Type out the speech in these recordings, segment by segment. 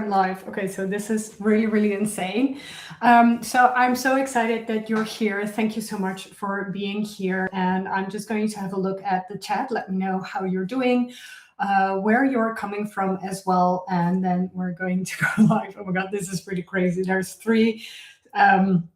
Instagram Live. Okay, so this is really, really insane. So I'm so excited that you're here. Thank you so much for being here. And I'm just going to have a look at the chat. Let me know how you're doing, where you're coming from as well. And then we're going to go live. Oh my God, this is pretty crazy. There's um,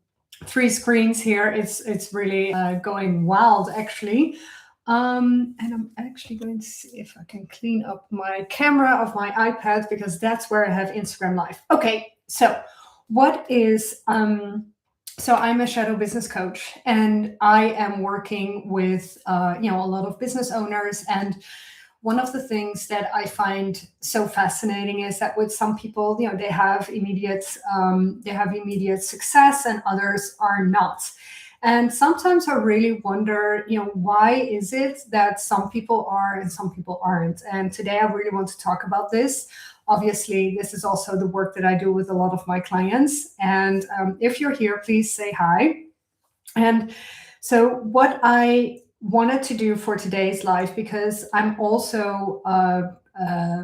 three screens here. It's really going wild, actually. And I'm actually going to see if I can clean up my camera of my iPad because that's where I have Instagram Live. Okay, so what is so I'm a shadow business coach, and I am working with a lot of business owners. And one of the things that I find so fascinating is that with some people, they have immediate success, and others are not. And sometimes I really wonder, why is it that some people are and some people aren't? And today I really want to talk about this. Obviously, this is also the work that I do with a lot of my clients. And if you're here, please say hi. And so, what I wanted to do for today's live, because I'm also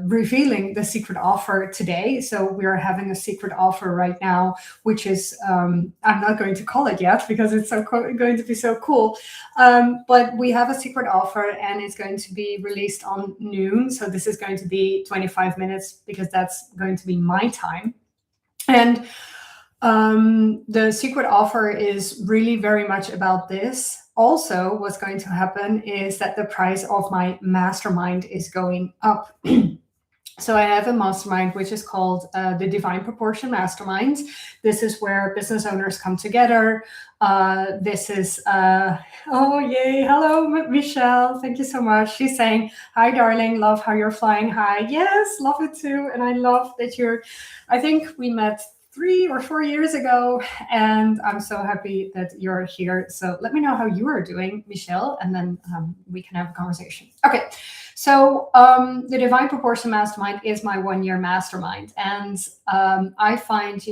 revealing the secret offer today. So, we are having a secret offer right now, which is, I'm not going to call it yet because it's going to be so cool. But we have a secret offer and it's going to be released on noon. So, this is going to be 25 minutes because that's going to be my time. And the secret offer is really very much about this. Also, what's going to happen is that the price of my mastermind is going up. So I have a mastermind which is called the Divine Proportion Mastermind. This is where business owners come together. This is oh yay! Hello, Michelle. Thank you so much. She's saying hi, darling. Love how you're flying high. Yes, love it too. And I love that you're. I think we met 3 or 4 years ago, and I'm so happy that you're here. So let me know how you are doing, Michelle, and then we can have a conversation. Okay. So the Divine Proportion Mastermind is my 1 year mastermind. And I find,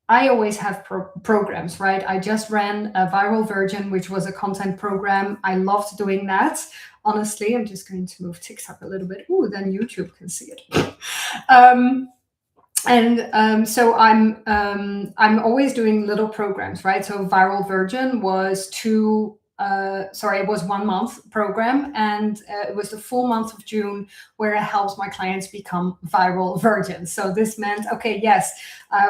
I always have programs, right? I just ran a Viral Virgin, which was a content program. I loved doing that. Honestly, I'm just going to move TikTok a little bit. Ooh, then YouTube can see it. So I'm always doing little programs, right? So Viral Virgin was it was 1 month program, and it was the full month of June where it helps my clients become viral virgins. So this meant, okay, yes,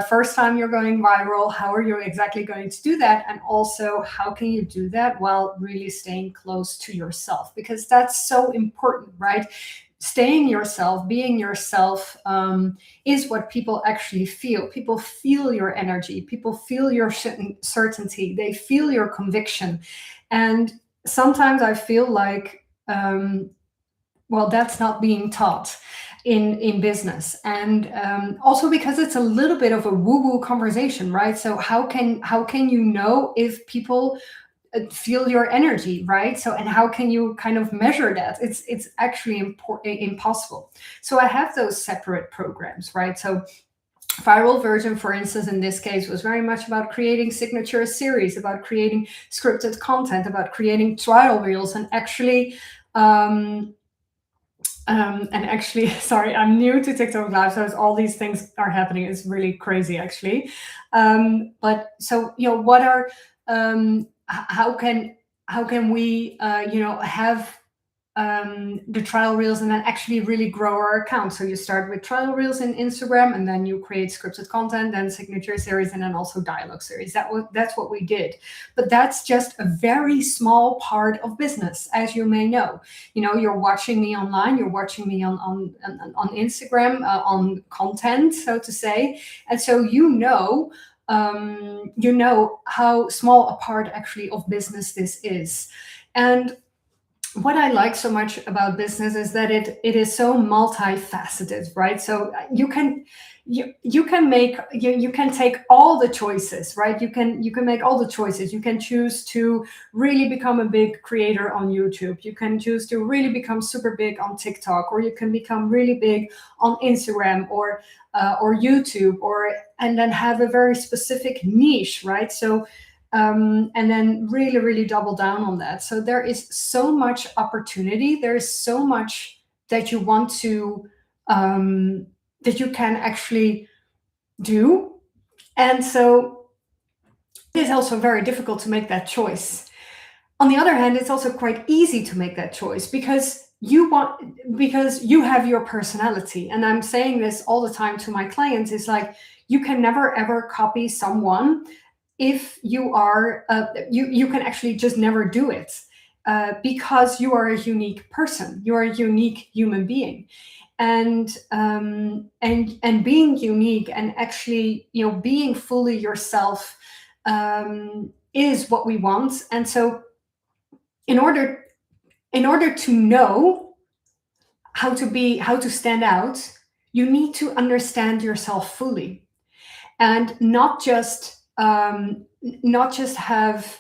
first time you're going viral, how are you exactly going to do that? And also, how can you do that while really staying close to yourself? Because that's so important, right? Staying yourself, being yourself, is what people actually feel. People feel your energy. People feel your certainty. They feel your conviction. And sometimes I feel like, that's not being taught in business. And also because it's a little bit of a woo-woo conversation, right? So how can you know if people feel your energy, right? So, and how can you kind of measure that? It's actually impossible. So I have those separate programs, right? So Viral Virgin, for instance, in this case, was very much about creating signature series, about creating scripted content, about creating trial reels, and actually, sorry, I'm new to TikTok Live, so all these things are happening. It's really crazy, actually. But so, what are how can we have the trial reels and then actually really grow our account? So you start with trial reels in Instagram, and then you create scripted content, then signature series, and then also dialogue series. That's what we did. But that's just a very small part of business, as you may know. You're watching me online, you're watching me on Instagram, on content, so to say. And so how small a part actually of business this is. And what I like so much about business is that it is so multifaceted, right? So you can take all the choices, right? You can make all the choices. You can choose to really become a big creator on YouTube. You can choose to really become super big on TikTok, or you can become really big on Instagram or YouTube, and then have a very specific niche, right? So and then really, really double down on that. So there is so much opportunity. There is so much that you want to um, that you can actually do. And so it is also very difficult to make that choice. On the other hand, it's also quite easy to make that choice because you have your personality. And I'm saying this all the time to my clients, is like, you can never ever copy someone. If you are you can actually just never do it, because you are a unique person, you are a unique human being. And being unique and actually, being fully yourself, is what we want. And so in order to know how to stand out, you need to understand yourself fully, and not just have,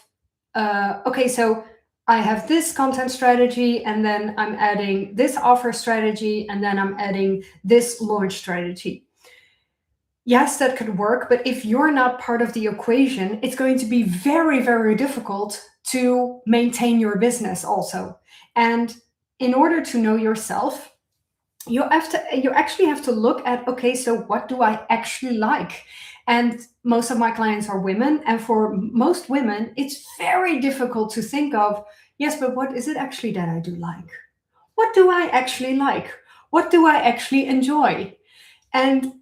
okay, so I have this content strategy, and then I'm adding this offer strategy, and then I'm adding this launch strategy. Yes, that could work, but if you're not part of the equation, it's going to be very, very difficult to maintain your business also. And in order to know yourself, you actually have to look at, okay, so what do I actually like? And most of my clients are women, and for most women, it's very difficult to think of, yes, but what is it actually that I do like? What do I actually like? What do I actually enjoy? And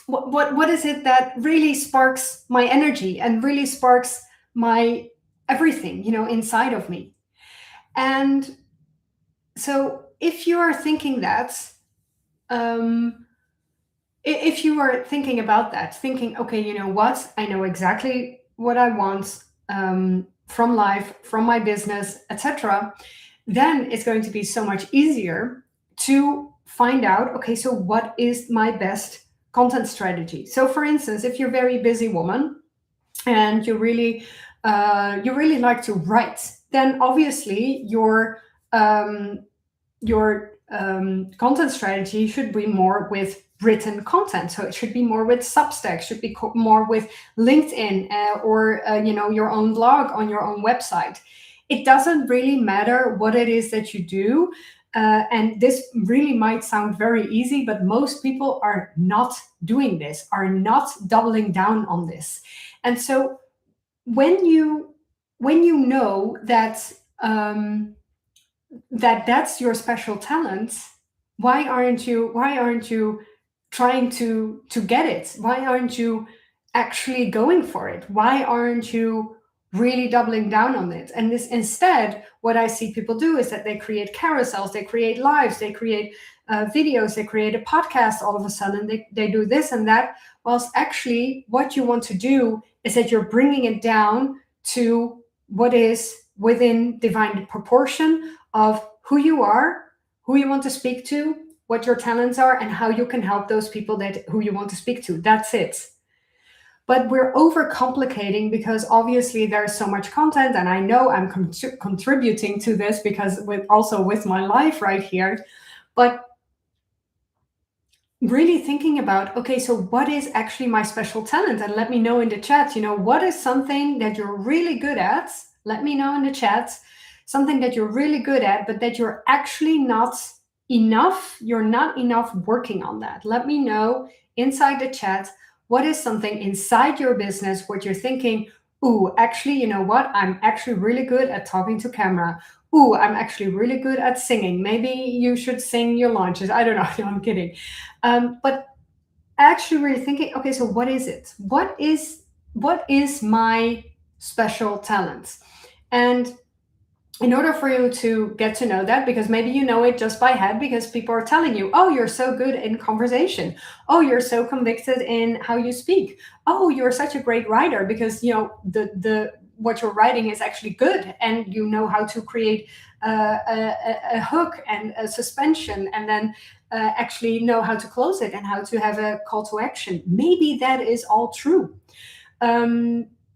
what is it that really sparks my energy and really sparks my everything, inside of me? And so if you are thinking that, um, if you are thinking about that, thinking, okay, you know what, I know exactly what I want, from life, from my business, etc., then it's going to be so much easier to find out, okay, so what is my best content strategy? So for instance, if you're a very busy woman and you really like to write, then obviously your content strategy should be more with written content. So it should be more with Substack, should be more with LinkedIn, or your own blog on your own website. It doesn't really matter what it is that you do. And this really might sound very easy, but most people are not doing this, are not doubling down on this. And so when you know that, that's your special talent, why aren't you trying to get it? Why aren't you actually going for it? Why aren't you really doubling down on it? And this, instead, what I see people do is that they create carousels, they create lives, they create videos, they create a podcast. All of a sudden they do this and that, whilst actually what you want to do is that you're bringing it down to what is within divine proportion of who you are, who you want to speak to, what your talents are, and how you can help those people who you want to speak to. That's it. But we're overcomplicating, because obviously there's so much content, and I know I'm contributing to this because with my life right here. But really thinking about, okay, so what is actually my special talent? And let me know in the chat, what is something that you're really good at? Let me know in the chat something that you're really good at, but that you're actually not enough. You're not enough working on that. Let me know inside the chat, what is something inside your business, what you're thinking, ooh, actually, you know what? I'm actually really good at talking to camera. Ooh, I'm actually really good at singing. Maybe you should sing your launches. I don't know. No, I'm kidding. But actually really thinking, okay, so what is it? What is my special talent? And in order for you to get to know that, because maybe you know it just by head, because people are telling you, oh, you're so good in conversation. Oh, you're so convicted in how you speak. Oh, you're such a great writer, because the what you're writing is actually good, and you know how to create a hook and a suspension, and then actually know how to close it and how to have a call to action. Maybe that is all true.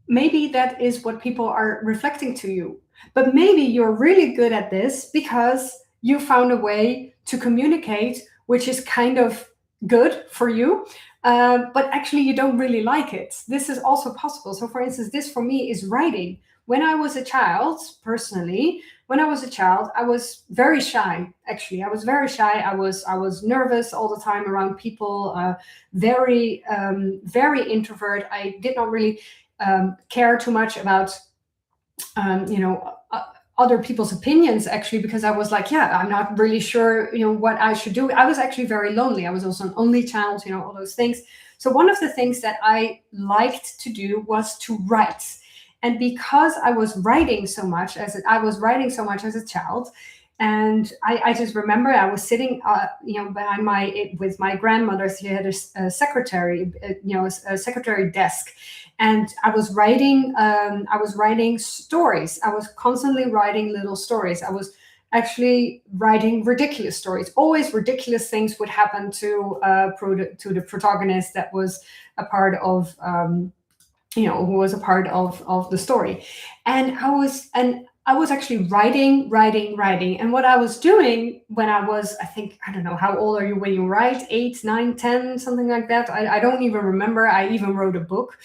Maybe that is what people are reflecting to you. But maybe you're really good at this because you found a way to communicate, which is kind of good for you, but actually you don't really like it. This is also possible. So for instance, this for me is writing. when I was a child, personally, when I was a child, I was very shy. Actually, I was very shy. I was nervous all the time around people. Very introvert. I did not really care too much about other people's opinions, actually, because I was like, yeah, I'm not really sure what I should do. I was actually very lonely. I was also an only child, all those things. So one of the things that I liked to do was to write. And because I was writing so much as a child, and I just remember I was sitting, behind with my grandmother. She had a secretary, a secretary desk, and I was writing stories. I was constantly writing little stories. I was actually writing ridiculous stories. Always ridiculous things would happen to to the protagonist that was a part of who was a part of the story. And I was actually writing. And what I was doing when I was, I think, I don't know, how old are you when you write? 8, 9, 10, something like that. I don't even remember. I even wrote a book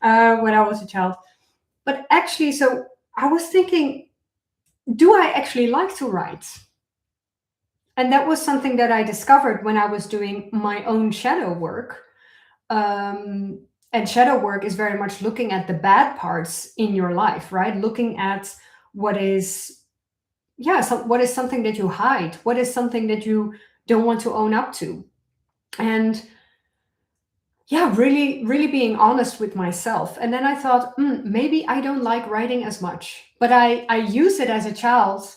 when I was a child. But actually, so I was thinking, do I actually like to write? And that was something that I discovered when I was doing my own shadow work. And shadow work is very much looking at the bad parts in your life, right? Looking at what is, what is something that you hide? What is something that you don't want to own up to? And yeah, really, really being honest with myself. And then I thought, maybe I don't like writing as much, but I use it as a child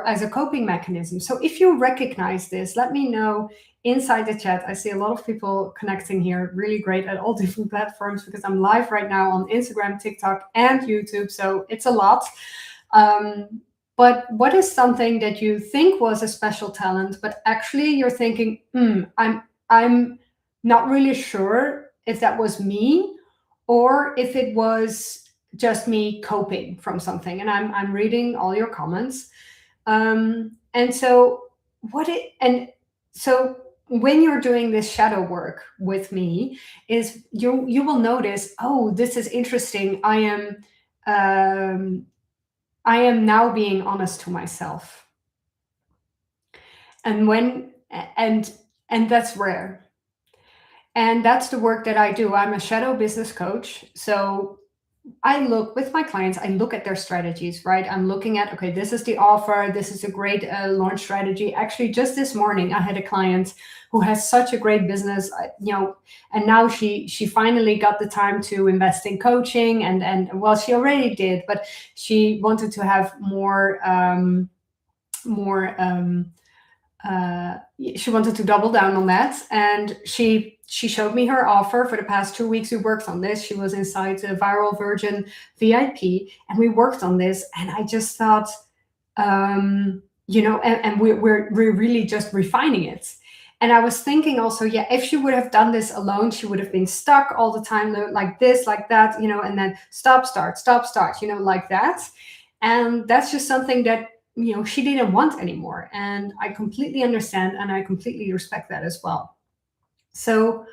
as a coping mechanism. So if you recognize this, let me know inside the chat. I see a lot of people connecting here, really great, at all different platforms, because I'm live right now on Instagram, TikTok, and YouTube. So it's a lot. But what is something that you think was a special talent, but actually you're thinking, I'm not really sure if that was me or if it was just me coping from something. And I'm reading all your comments. And so when you're doing this shadow work with me, is you will notice, oh, this is interesting. I am now being honest to myself. And and that's rare. And that's the work that I do. I'm a shadow business coach. So I look with my clients, I look at their strategies, right? I'm looking at, okay, this is the offer. This is a great launch strategy. Actually, just this morning, I had a client who has such a great business, and now she finally got the time to invest in coaching. And well, she already did, but she wanted to have more, she wanted to double down on that. And she showed me her offer. For the past 2 weeks, we worked on this. She was inside the Viral Virgin VIP, and we worked on this. And I just thought, and we're really just refining it. And I was thinking also, yeah, if she would have done this alone, she would have been stuck all the time, like this, like that, and then stop, start, like that. And that's just something that she didn't want anymore. And I completely understand, and I completely respect that as well. So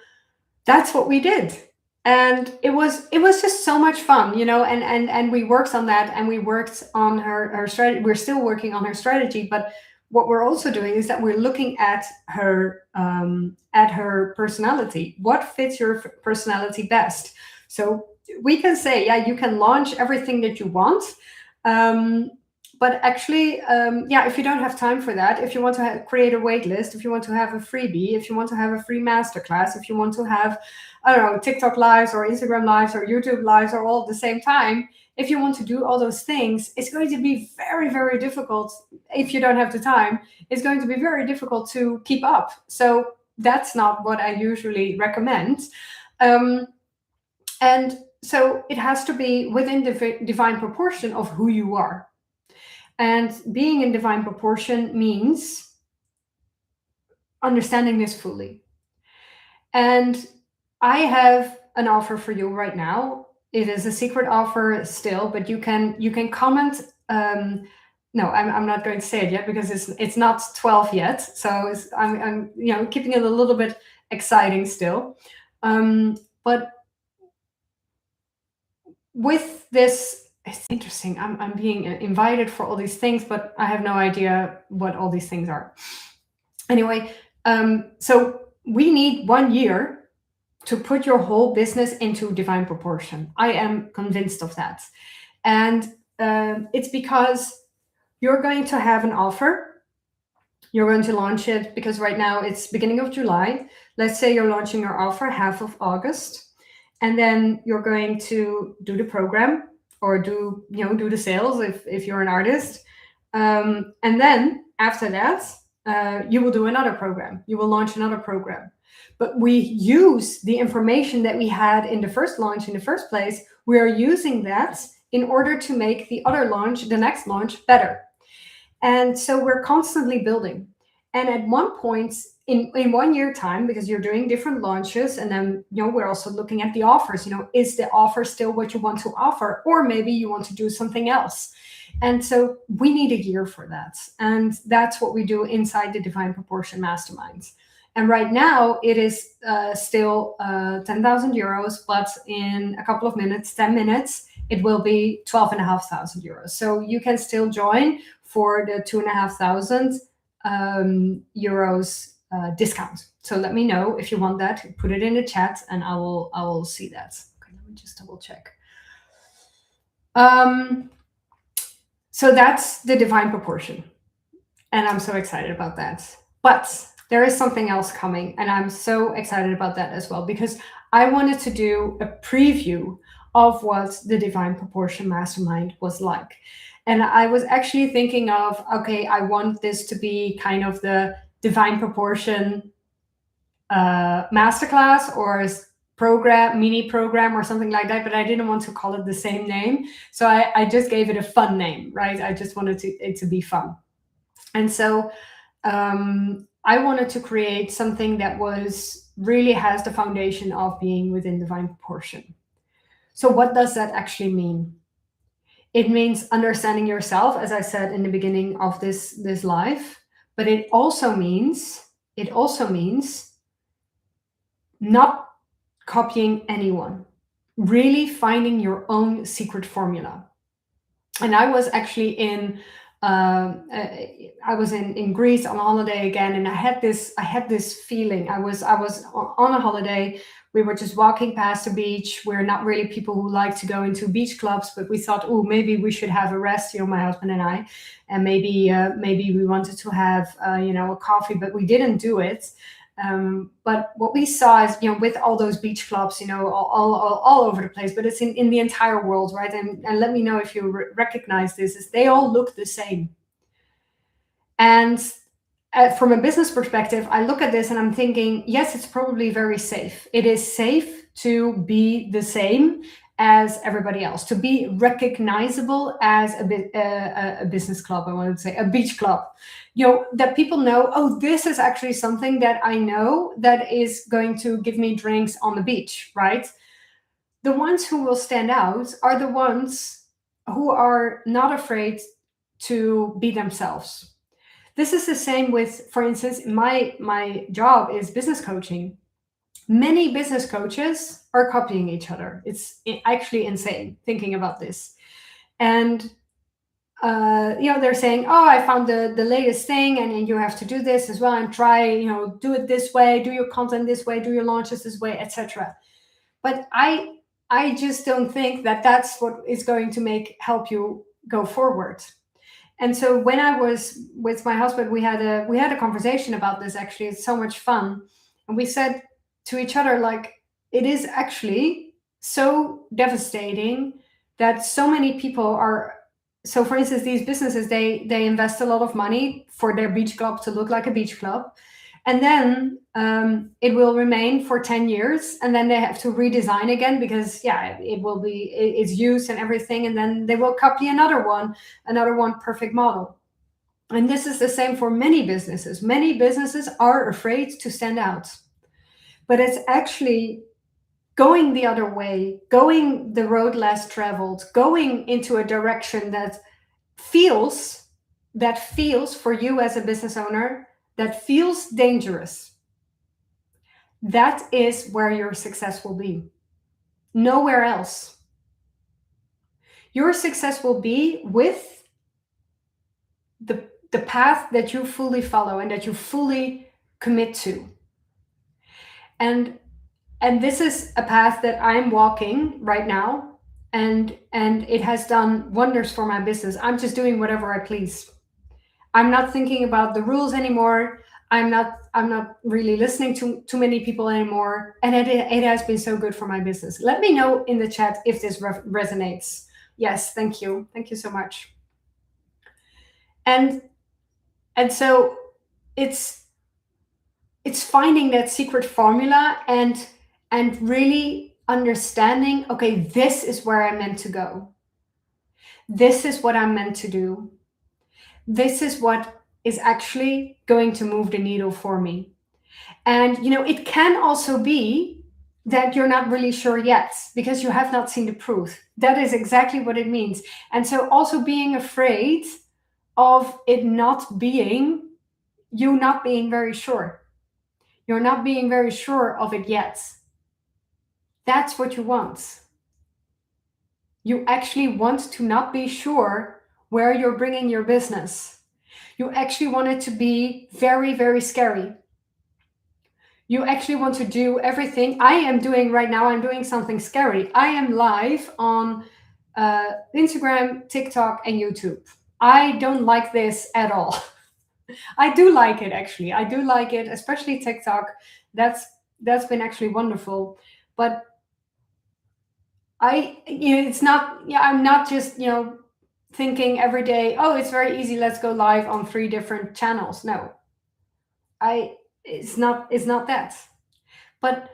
that's what we did. And it was just so much fun, and we worked on that, and we worked on her strategy. We're still working on her strategy, but what we're also doing is that we're looking at her personality. What fits your personality best? So we can say, yeah, you can launch everything that you want. But actually, if you don't have time for that, if you want to create a wait list, if you want to have a freebie, if you want to have a free masterclass, if you want to have, I don't know, TikTok lives or Instagram lives or YouTube lives or all at the same time, if you want to do all those things, it's going to be very, very difficult. If you don't have the time, it's going to be very difficult to keep up. So that's not what I usually recommend. And so it has to be within the divine proportion of who you are. And being in divine proportion means understanding this fully. And I have an offer for you right now. It is a secret offer still, but you can comment. No, I'm not going to say it yet because it's not 12 yet. So I'm keeping it a little bit exciting still. But with this it's interesting. I'm being invited for all these things, but I have no idea what all these things are. Anyway, so we need 1 year to put your whole business into divine proportion. I am convinced of that. And it's because you're going to have an offer. You're going to launch it because right now it's beginning of July. Let's say you're launching your offer half of August, and then you're going to do the program or do the sales if you're an artist, and then after that you will do another program. You will launch another program. But we use the information that we had in the first launch in the first place. We are using that in order to make the other launch, the next launch, better. And so we're constantly building. And at one point in 1 year time, because you're doing different launches, and then we're also looking at the offers. Is the offer still what you want to offer, or maybe you want to do something else? And so we need a year for that. And that's what we do inside the Divine Proportion Masterminds. And right now it is still 10,000 euros, but in a couple of minutes, 10 minutes, it will be 12,500 euros. So you can still join for the 2,500 euros discount. So let me know if you want that. Put it in the chat, and I will see that. Okay, let me just double check. So that's the Divine Proportion, and I'm so excited about that. But there is something else coming, and I'm so excited about that as well, because I wanted to do a preview of what the Divine Proportion Mastermind was like. And I was actually thinking of, okay, I want this to be kind of the Divine Proportion masterclass or program, mini program or something like that, but I didn't want to call it the same name. So I just gave it a fun name, right? I just wanted it to be fun. And so I wanted to create something that really has the foundation of being within Divine Proportion. So what does that actually mean? It means understanding yourself, as I said in the beginning of this live, but it also means not copying anyone, really finding your own secret formula. And I was actually in Greece on holiday again, and I had this feeling. I was on a holiday. We were just walking past the beach. We're not really people who like to go into beach clubs, but we thought, oh, maybe we should have a rest, my husband and I, and maybe we wanted to have a coffee, but we didn't do it. But what we saw is, with all those beach clubs, all over the place, but it's in the entire world, right? And let me know if you recognize this, is they all look the same. And from a business perspective, I look at this and I'm thinking, yes, it's probably very safe. It is safe to be the same as everybody else, to be recognizable as a business club. I want to say a beach club, that people know, oh, this is actually something that I know that is going to give me drinks on the beach, right? The ones who will stand out are the ones who are not afraid to be themselves. This is the same with, for instance, my job is business coaching. Many business coaches are copying each other. It's actually insane thinking about this. And they're saying, oh, I found the latest thing, and you have to do this as well, and try, do it this way, do your content this way, do your launches this way, etc. But I just don't think that that's what is going to help you go forward. And so when I was with my husband, we had a conversation about this. Actually, it's so much fun. And we said to each other, like, it is actually so devastating that so many people are. So for instance, these businesses, they invest a lot of money for their beach club to look like a beach club. And then it will remain for 10 years, and then they have to redesign again because it's used and everything, and then they will copy another one perfect model. And this is the same for many businesses. Many businesses are afraid to stand out, but it's actually going the other way, going the road less traveled, going into a direction that feels for you as a business owner, that feels dangerous. That is where your success will be. Nowhere else. Your success will be with the path that you fully follow and that you fully commit to. And this is a path that I'm walking right now, and it has done wonders for my business. I'm just doing whatever I please. I'm not thinking about the rules anymore. I'm not really listening to too many people anymore, and it has been so good for my business. Let me know in the chat if this resonates. Yes, thank you so much. And so it's finding that secret formula and really understanding, okay, this is where I'm meant to go. This is what I'm meant to do. This is what is actually going to move the needle for me. And it can also be that you're not really sure yet because you have not seen the proof. That is exactly what it means. And so also being afraid of it not being, you not being very sure. You're not being very sure of it yet. That's what you want. You actually want to not be sure where you're bringing your business. You actually want it to be very, very scary. You actually want to do everything I am doing right now. I'm doing something scary. I am live on Instagram, TikTok, and YouTube. I don't like this at all. I do like it, actually. I do like it, especially TikTok. That's been actually wonderful. But it's not, I'm not just, thinking every day, oh, it's very easy, let's go live on 3 different channels. No, it's not that. But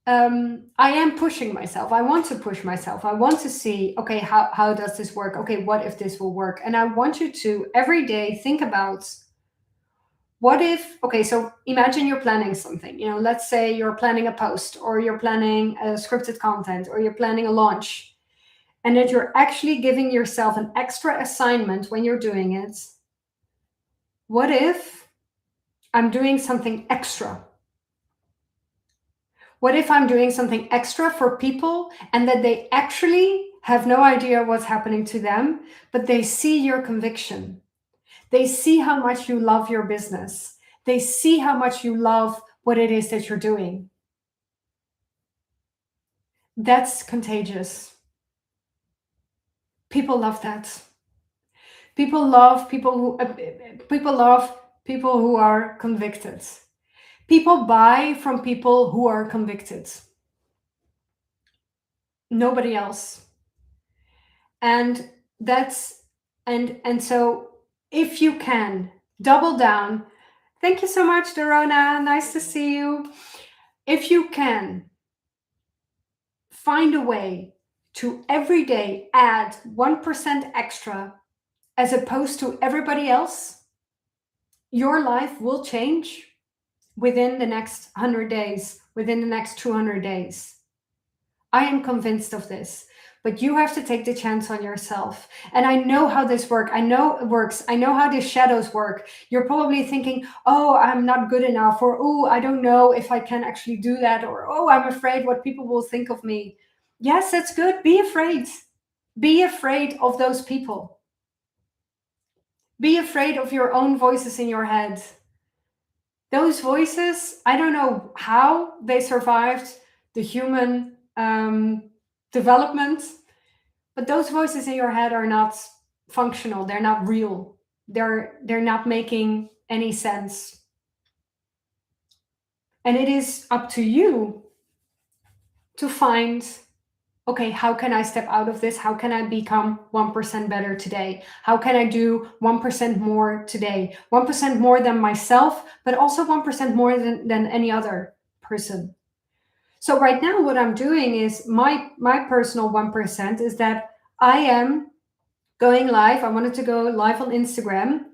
I am pushing myself. I want to push myself. I want to see, okay, how does this work? Okay, what if this will work? And I want you to every day think about, what if, okay, so imagine you're planning something, let's say you're planning a post, or you're planning a scripted content, or you're planning a launch, and that you're actually giving yourself an extra assignment when you're doing it. What if I'm doing something extra? What if I'm doing something extra for people and that they actually have no idea what's happening to them, but they see your conviction? They see how much you love your business. They see how much you love what it is that you're doing. That's contagious. People love that. People love people who are convicted. People buy from people who are convicted. Nobody else. And so if you can double down. Thank you so much, Dorona. Nice to see you. If you can find a way to every day add 1% extra as opposed to everybody else, your life will change within the next 100 days, within the next 200 days. I am convinced of this. But you have to take the chance on yourself. And I know how this works. I know it works. I know how the shadows work. You're probably thinking, oh, I'm not good enough, or oh, I don't know if I can actually do that, or oh, I'm afraid what people will think of me. Yes, that's good. Be afraid. Be afraid of those people. Be afraid of your own voices in your head. Those voices, I don't know how they survived the human development, but those voices in your head are not functional. They're not real. They're not making any sense. And it is up to you to find, okay, how can I step out of this? How can I become 1% better today? How can I do 1% more today? 1% more than myself, but also 1% more than any other person. So right now, what I'm doing is my personal 1% is that I am going live. I wanted to go live on Instagram,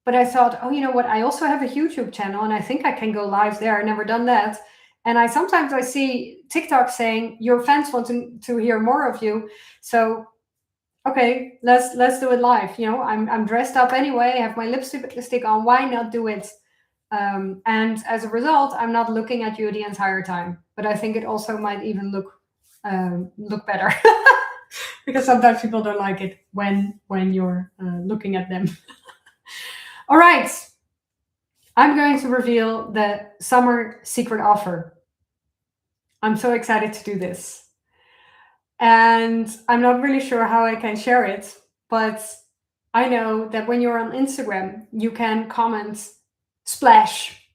but I thought, oh, you know what? I also have a YouTube channel, and I think I can go live there. I've never done that. And sometimes I see TikTok saying your fans want to hear more of you. So, okay, let's do it live. I'm dressed up anyway. I have my lipstick on. Why not do it? And as a result, I'm not looking at you the entire time. But I think it also might even look better. because sometimes people don't like it when you're looking at them. All right, I'm going to reveal the summer secret offer. I'm so excited to do this. And I'm not really sure how I can share it, but I know that when you're on Instagram, you can comment splash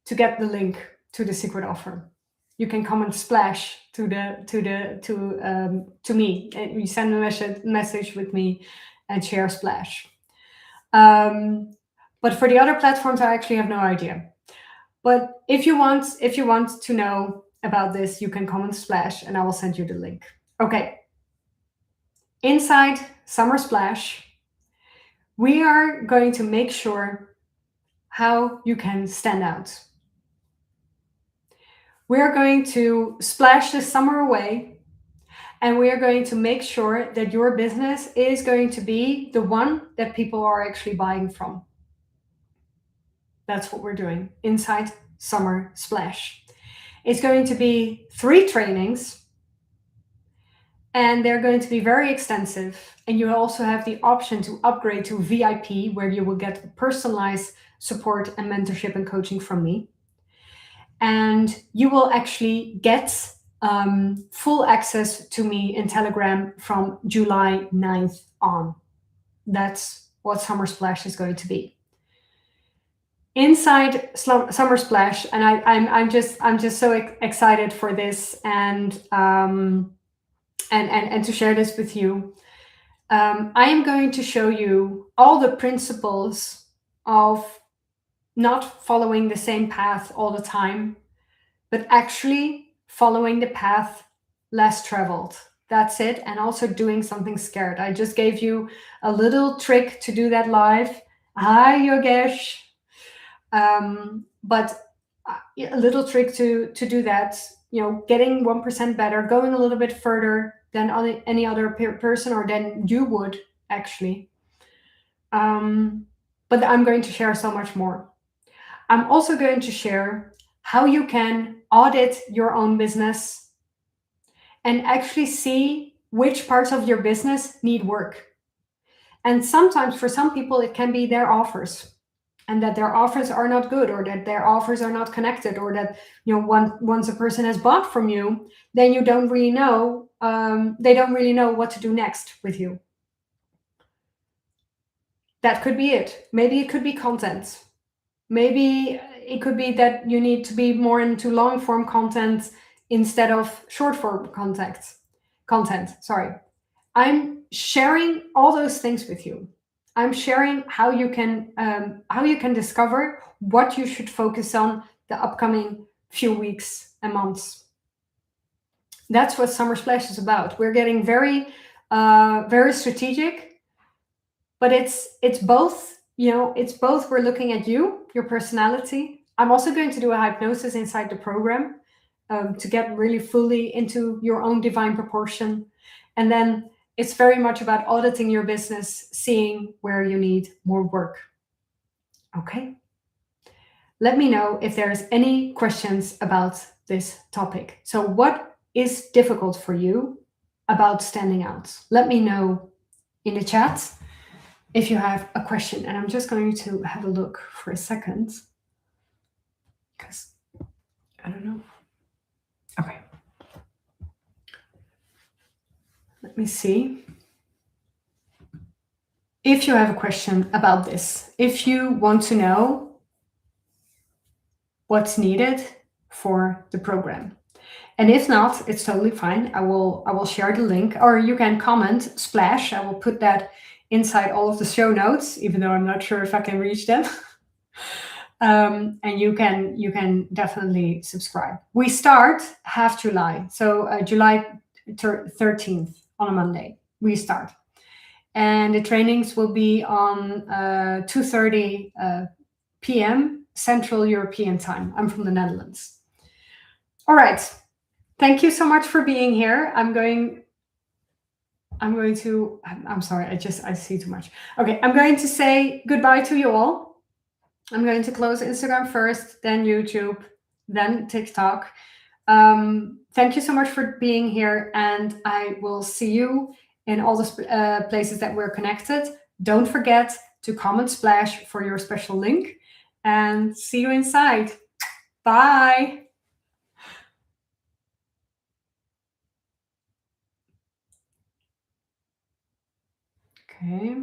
to get the link to the secret offer. You can comment splash to me. And you send a message with me and share splash. But for the other platforms, I actually have no idea. But if you want to know about this, you can comment splash and I will send you the link. Okay. Inside Summer Splash, we are going to make sure how you can stand out. We are going to splash the summer away, and we are going to make sure that your business is going to be the one that people are actually buying from. That's what we're doing inside Summer Splash. It's going to be 3 trainings, and they're going to be very extensive. And you also have the option to upgrade to VIP, where you will get personalized support and mentorship and coaching from me. And you will actually get full access to me in Telegram from July 9th on. That's what Summer Splash is going to be. Inside Summer Splash, and I'm just so excited for this and to share this with you. I am going to show you all the principles of not following the same path all the time, but actually following the path less traveled. That's it. And also doing something scared. I just gave you a little trick to do that live. Hi, Yogesh. But a little trick to do that, getting 1% better, going a little bit further than any other person or than you would actually. But I'm going to share so much more. I'm also going to share how you can audit your own business and actually see which parts of your business need work. And sometimes for some people, it can be their offers, and that their offers are not good, or that their offers are not connected, or that once a person has bought from you, then you don't really know, they don't really know what to do next with you. That could be it. Maybe it could be content. Maybe it could be that you need to be more into long form content instead of short form content. Sorry. I'm sharing all those things with you. I'm sharing how you can discover what you should focus on the upcoming few weeks and months. That's what Summer Splash is about. We're getting very strategic, but it's both. It's both. We're looking at you, your personality. I'm also going to do a hypnosis inside the program to get really fully into your own divine proportion. And then it's very much about auditing your business, seeing where you need more work. Okay. Let me know if there's any questions about this topic. So what is difficult for you about standing out? Let me know in the chat if you have a question. And I'm just going to have a look for a second, because I don't know. Okay. Let me see. If you have a question about this, if you want to know what's needed for the program, and if not, it's totally fine. I will share the link, or you can comment splash. I will put that inside all of the show notes, even though I'm not sure if I can reach them. And you can definitely subscribe. We start half July, so July 13th on a Monday we start, and the trainings will be on 2:30 p.m. Central European time. I'm from the Netherlands. All right, thank you so much for being here. I'm sorry, I see too much. Okay, I'm going to say goodbye to you all. I'm going to close Instagram first, then YouTube, then TikTok. Thank you so much for being here, and I will see you in all the places that we're connected. Don't forget to comment Splash for your special link, and see you inside. Bye. Okay.